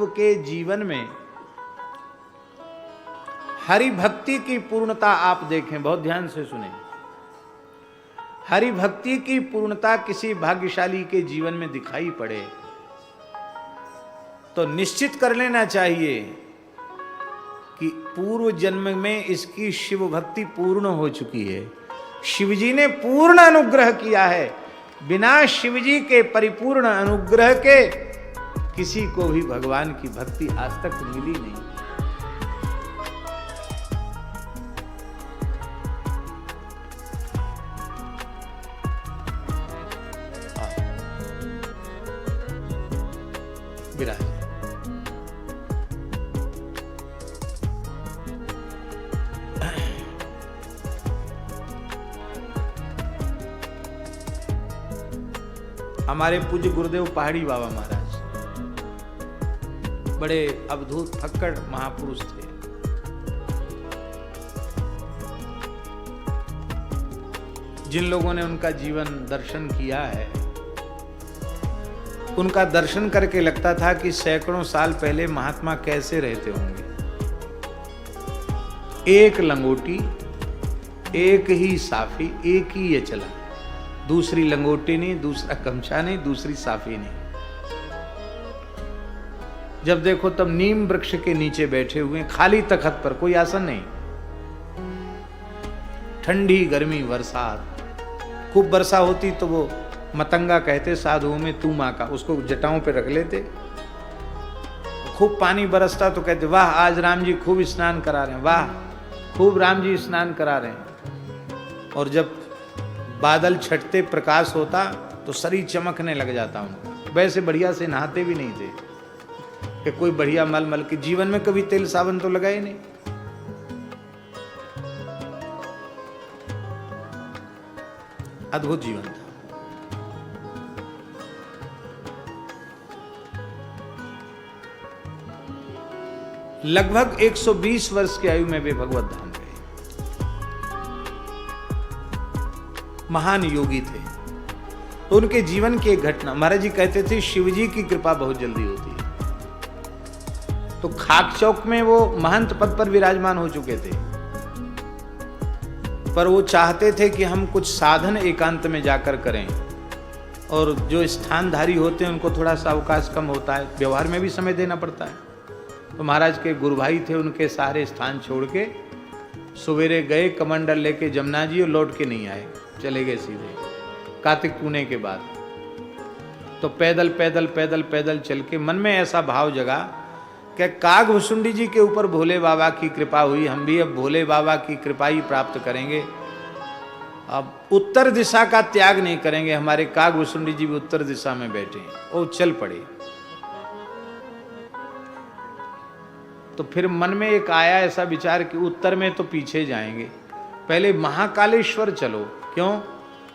के जीवन में हरि भक्ति की पूर्णता आप देखें, बहुत ध्यान से सुने। हरि भक्ति की पूर्णता किसी भाग्यशाली के जीवन में दिखाई पड़े तो निश्चित कर लेना चाहिए कि पूर्व जन्म में इसकी शिव भक्ति पूर्ण हो चुकी है। शिवजी ने पूर्ण अनुग्रह किया है। बिना शिवजी के परिपूर्ण अनुग्रह के किसी को भी भगवान की भक्ति आज तक मिली नहीं। विराज हमारे पूज्य गुरुदेव पहाड़ी बाबा महाराज बड़े अद्भुत फक्कड़ महापुरुष थे। जिन लोगों ने उनका जीवन दर्शन किया है, उनका दर्शन करके लगता था कि सैकड़ों साल पहले महात्मा कैसे रहते होंगे। एक लंगोटी, एक ही साफी, एक ही ये चला, दूसरी लंगोटी नहीं, दूसरा गमछा नहीं, दूसरी साफी नहीं। जब देखो तब नीम वृक्ष के नीचे बैठे हुए, खाली तखत पर, कोई आसन नहीं। ठंडी गर्मी बरसात, खूब वर्षा होती तो वो मतंगा कहते साधुओं में, तू माँ का, उसको जटाओं पे रख लेते। खूब पानी बरसता तो कहते वाह आज राम जी खूब स्नान करा रहे हैं, वाह खूब राम जी स्नान करा रहे हैं। और जब बादल छटते, प्रकाश होता तो शरीर चमकने लग जाता उनका। वैसे बढ़िया से नहाते भी नहीं थे कि कोई बढ़िया मल मल के, जीवन में कभी तेल साबुन तो लगा ही नहीं। अद्भुत जीवन था। लगभग 120 वर्ष की आयु में वे भगवत धाम गए। महान योगी थे। तो उनके जीवन की एक घटना, महाराज जी कहते थे शिवजी की कृपा बहुत जल्दी होती है। तो खाक चौक में वो महंत पद पर विराजमान हो चुके थे, पर वो चाहते थे कि हम कुछ साधन एकांत में जाकर करें, और जो स्थानधारी होते हैं उनको थोड़ा सा अवकाश कम होता है, व्यवहार में भी समय देना पड़ता है। तो महाराज के गुरु भाई थे, उनके सारे स्थान छोड़ के सवेरे गए कमंडल लेके जमुना जी, और लौट के नहीं आए, चले गए सीधे कार्तिक पूर्णे के बाद। तो पैदल पैदल पैदल पैदल चल के मन में ऐसा भाव जगा कि कागभुसुंडी जी के ऊपर भोले बाबा की कृपा हुई, हम भी अब भोले बाबा की कृपा ही प्राप्त करेंगे। अब उत्तर दिशा का त्याग नहीं करेंगे। हमारे कागभुसुंडी जी भी उत्तर दिशा में बैठे, वो चल पड़े। तो फिर मन में एक आया ऐसा विचार कि उत्तर में तो पीछे जाएंगे, पहले महाकालेश्वर चलो। क्यों?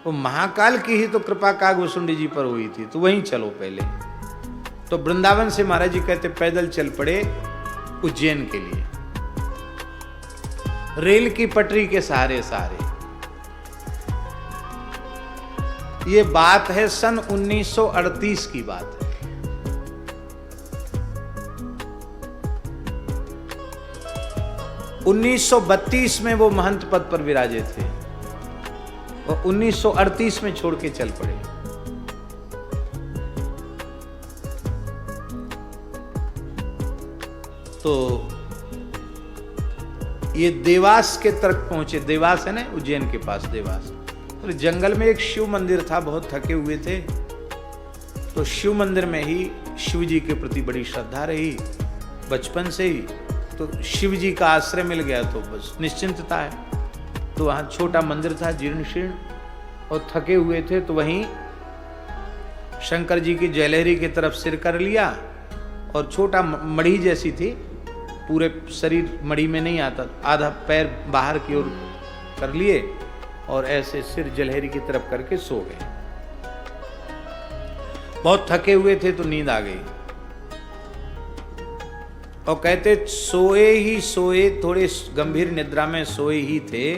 वो महाकाल की ही तो कृपा कागभुसुंडी जी पर हुई थी, तो वहीं चलो पहले। तो वृंदावन से महाराज जी कहते पैदल चल पड़े उज्जैन के लिए, रेल की पटरी के सहारे सहारे। ये बात है सन 1938 की बात है। उन्नीस 1932 में वो महंत पद पर विराजे थे, और 1938 में छोड़ के चल पड़े। तो ये देवास के तरफ पहुंचे। देवास है ना उज्जैन के पास, देवास। तो जंगल में एक शिव मंदिर था, बहुत थके हुए थे। तो शिव मंदिर में ही शिव जी के प्रति बड़ी श्रद्धा रही बचपन से ही। तो शिव जी का आश्रय मिल गया तो बस निश्चिंतता है। तो वहाँ छोटा मंदिर था, जीर्ण शीर्ण, और थके हुए थे। तो वहीं शंकर जी की जयलहरी की तरफ सिर कर लिया, और छोटा मढ़ी जैसी थी, पूरे शरीर मढ़ी में नहीं आता, आधा पैर बाहर की ओर कर लिए, और ऐसे सिर जलहरी की तरफ करके सो गए। बहुत थके हुए थे तो नींद आ गई। और कहते सोए ही सोए, थोड़े गंभीर निद्रा में सोए ही थे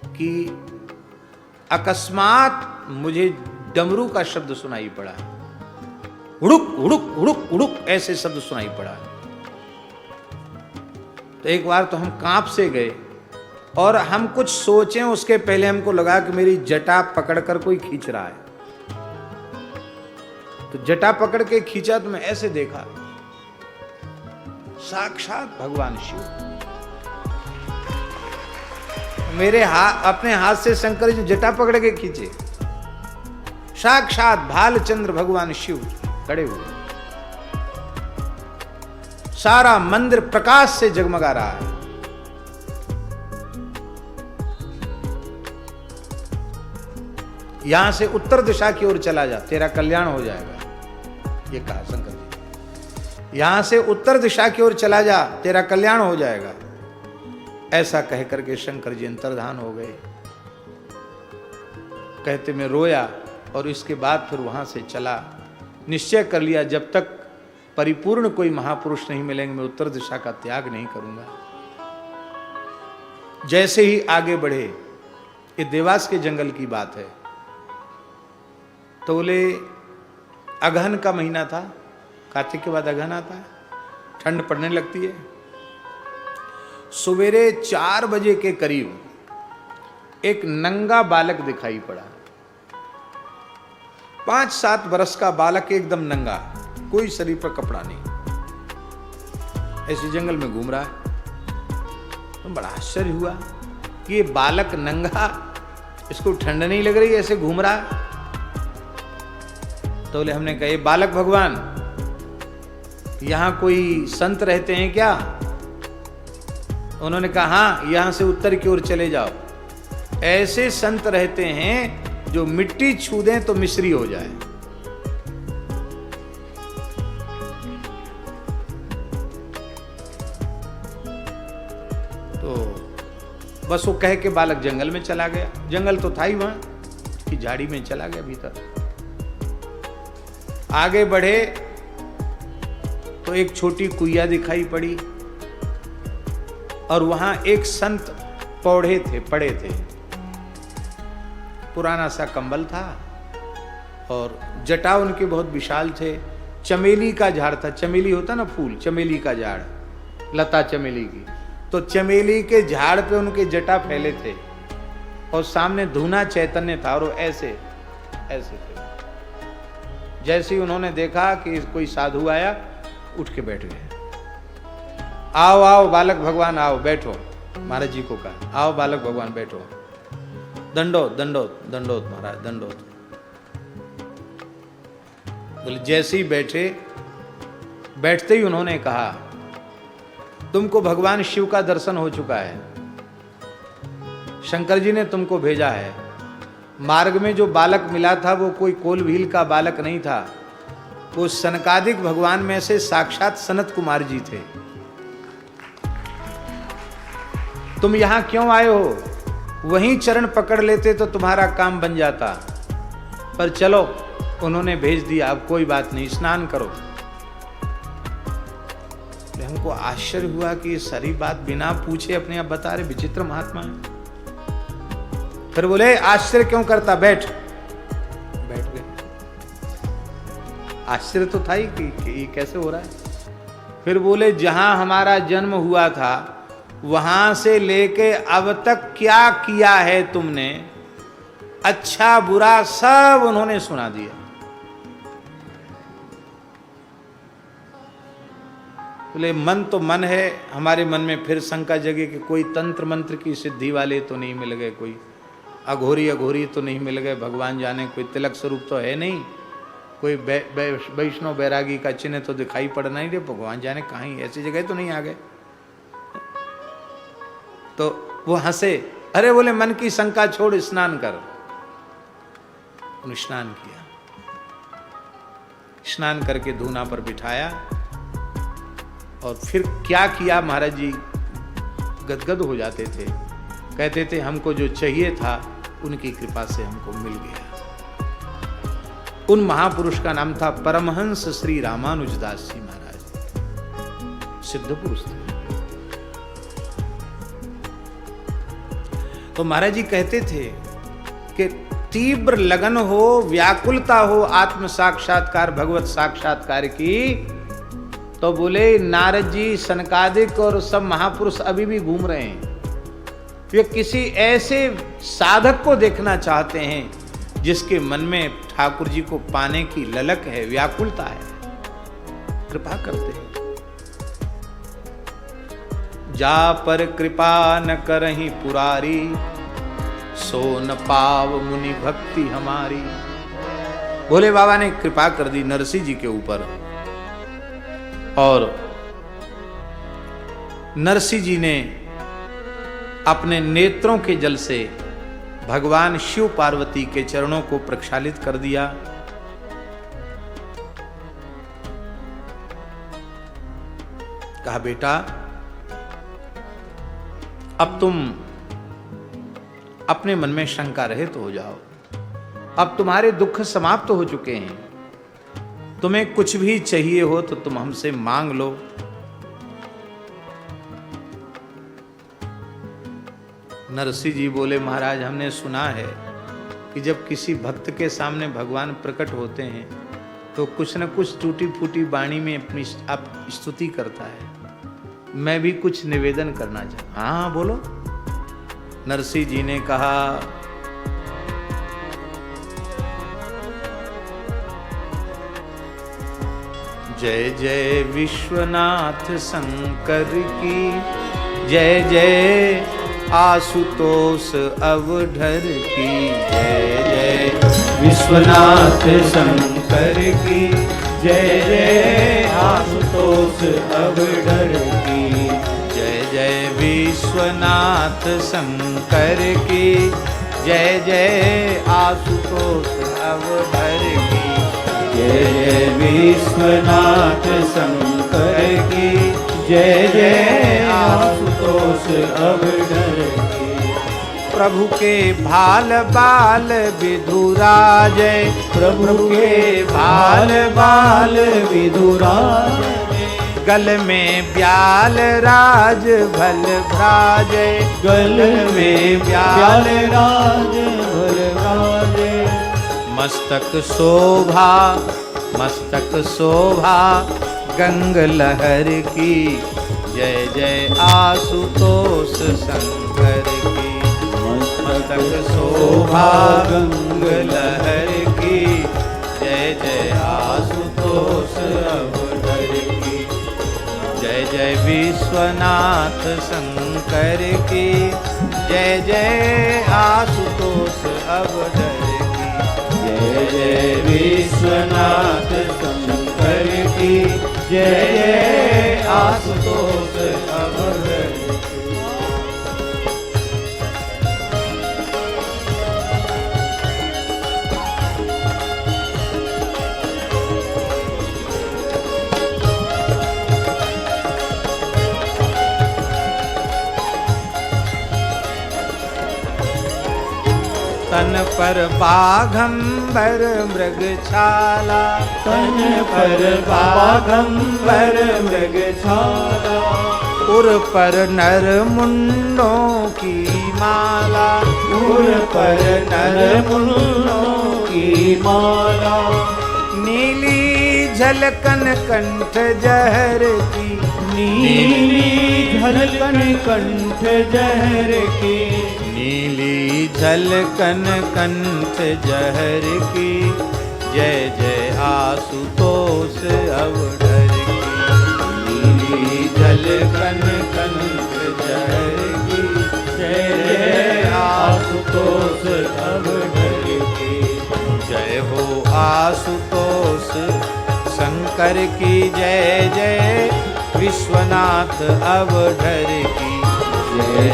कि अकस्मात मुझे डमरू का शब्द सुनाई पड़ा। हुड़ुक हुड़ुक हुड़ुक हुड़ुक ऐसे शब्द सुनाई पड़ा। तो एक बार तो हम कांप से गए और हम कुछ सोचें उसके पहले हमको लगा कि मेरी जटा पकड़कर कोई खींच रहा है। तो जटा पकड़ के खींचा तो मैं ऐसे देखा, साक्षात भगवान शिव मेरे अपने हाथ से शंकर जी जटा पकड़ के खींचे। साक्षात भालचंद्र भगवान शिव खड़े हुए। सारा मंदिर प्रकाश से जगमगा रहा है। यहां से उत्तर दिशा की ओर चला जा, तेरा कल्याण हो जाएगा, ये कहा शंकर जी। यहां से उत्तर दिशा की ओर चला जा, तेरा कल्याण हो जाएगा। ऐसा कह करके शंकर जी अंतर्धान हो गए। कहते मैं रोया और इसके बाद फिर वहां से चला। निश्चय कर लिया जब तक परिपूर्ण कोई महापुरुष नहीं मिलेंगे मैं उत्तर दिशा का त्याग नहीं करूंगा। जैसे ही आगे बढ़े, ये देवास के जंगल की बात है, तो बोले अगहन का महीना था, कार्तिक के बाद अगहन आता है, ठंड पड़ने लगती है। सवेरे 4 बजे के करीब एक नंगा बालक दिखाई पड़ा। 5-7 वर्ष का बालक, एकदम नंगा, कोई शरीर पर कपड़ा नहीं, ऐसे जंगल में घूम रहा है। तो बड़ा आश्चर्य हुआ कि ये बालक नंगा, इसको ठंड नहीं लग रही, ऐसे घूम रहा है। तो बोले हमने कहा ये बालक भगवान, यहां कोई संत रहते हैं क्या? उन्होंने कहा हाँ, यहां से उत्तर की ओर चले जाओ, ऐसे संत रहते हैं जो मिट्टी छू दें तो मिश्री हो जाए। तो बस वो कह के बालक जंगल में चला गया। जंगल तो था ही वहां कि झाड़ी में चला गया भीतर। आगे बढ़े तो एक छोटी कुइया दिखाई पड़ी और वहां एक संत पौड़े थे, पड़े थे। पुराना सा कंबल था और जटा उनके बहुत विशाल थे। चमेली का झाड़ था, चमेली होता ना फूल, चमेली का झाड़, लता चमेली की, तो चमेली के झाड़ पे उनके जटा फैले थे और सामने धूना चैतन्य था और वो ऐसे ऐसे थे। जैसे ही उन्होंने देखा कि कोई साधु आया, उठ के बैठ गए। आओ आओ बालक भगवान आओ, बैठो। महाराज जी को कहा आओ बालक भगवान बैठो। दंडोत दंडोत दंडोत महाराज दंडोत। बोले जैसे ही बैठे, बैठते ही उन्होंने कहा तुमको भगवान शिव का दर्शन हो चुका है, शंकर जी ने तुमको भेजा है। मार्ग में जो बालक मिला था वो कोई कोलभील का बालक नहीं था, वो सनकादिक भगवान में से साक्षात सनत कुमार जी थे। तुम यहां क्यों आए हो? वहीं चरण पकड़ लेते तो तुम्हारा काम बन जाता, पर चलो उन्होंने भेज दिया, अब कोई बात नहीं, स्नान करो। हमको आश्चर्य हुआ कि ये सारी बात बिना पूछे अपने आप बता रहे, विचित्र महात्मा है। फिर बोले आश्चर्य क्यों करता, बैठ। बैठ गए। आश्चर्य तो था ही कि ये कैसे हो रहा है। फिर बोले जहां हमारा जन्म हुआ था वहां से लेके अब तक क्या किया है तुमने, अच्छा बुरा सब उन्होंने सुना दिया। बोले मन तो मन है, हमारे मन में फिर शंका जगे कि कोई तंत्र मंत्र की सिद्धि वाले तो नहीं मिल गए, कोई अघोरी अघोरी तो नहीं मिल गए, भगवान जाने कोई तिलक स्वरूप तो है नहीं, कोई वैष्णव बैरागी का चिन्ह तो दिखाई पड़ नहीं दे, भगवान जाने कहीं ऐसी जगह तो नहीं आ गए। तो वो हंसे, अरे बोले मन की शंका छोड़, स्नान कर। उन्होंने स्नान किया, स्नान करके धूना पर बिठाया और फिर क्या किया, महाराज जी गदगद हो जाते थे, कहते थे हमको जो चाहिए था उनकी कृपा से हमको मिल गया। उन महापुरुष का नाम था परमहंस श्री रामानुजदास जी महाराज, सिद्ध पुरुष थे। तो महाराज जी कहते थे कि तीव्र लगन हो, व्याकुलता हो आत्म साक्षात्कार भगवत साक्षात्कार की, तो बोले नारद जी, सनकादिक और सब महापुरुष अभी भी घूम रहे हैं। वे किसी ऐसे साधक को देखना चाहते हैं जिसके मन में ठाकुर जी को पाने की ललक है, व्याकुलता है। कृपा करते हैं। जा पर कृपा न करहीं पुरारी, सो न पाव मुनि भक्ति हमारी। भोले बाबा ने कृपा कर दी नरसिंह जी के ऊपर, और नरसिंह जी ने अपने नेत्रों के जल से भगवान शिव पार्वती के चरणों को प्रक्षालित कर दिया। कहा, बेटा अब तुम अपने मन में शंका रहित हो जाओ। अब तुम्हारे दुख समाप्त हो चुके हैं। तुम्हें कुछ भी चाहिए हो तो तुम हमसे मांग लो। नरसिंह जी बोले, महाराज हमने सुना है कि जब किसी भक्त के सामने भगवान प्रकट होते हैं तो कुछ न कुछ टूटी फूटी वाणी में अपनी स्तुति करता है। मैं भी कुछ निवेदन करना चाहता। हाँ बोलो। नरसिंह जी ने कहा, जय जय विश्वनाथ शंकर की, जय जय आशुतोष अवधर की, जय जय विश्वनाथ शंकर की, जय जय आशुतोष अवधर की, जय जय विश्वनाथ शंकर की, जय जय आशुतोष अवधर की, जय जय विश्वनाथ शंकर की, जय जय आशुतोष अवधर की। प्रभु के भाल बाल विधुराजय, प्रभु के भाल बाल विधुराजय, गल में ब्याल राज भल भ्राजय, गल में ब्याल राज भल भ्राजय, मस्तक शोभा, मस्तक शोभा गंग लहर की, जय जय आशुतोष शंकर की, मस्तक शोभा गंग लहर की, जय जय आशुतोष अवधर की, जय जय विश्वनाथ शंकर की, जय जय आशुतोष अवधर की, जय जय विश्वनाथ शंकर की, जय जय आशुतोष अवधर की। तन पर बाघंबर मृगछाला, तन पर बाघंबर मृगछाला, उर पर नर मुंडों की माला, उर पर नर मुंडों की माला, नीली झलकन कंठ जहर की, नीली झलकन कंठ जहर की, नीली झलकन कंठ जहर की, जय जय आशुतोष अवधर की, नीली झलकन कंठ जहर की, जय जय आशुतोष अवधर की, जय हो आशुतोष शंकर की, जय जय विश्वनाथ अवधर की, जय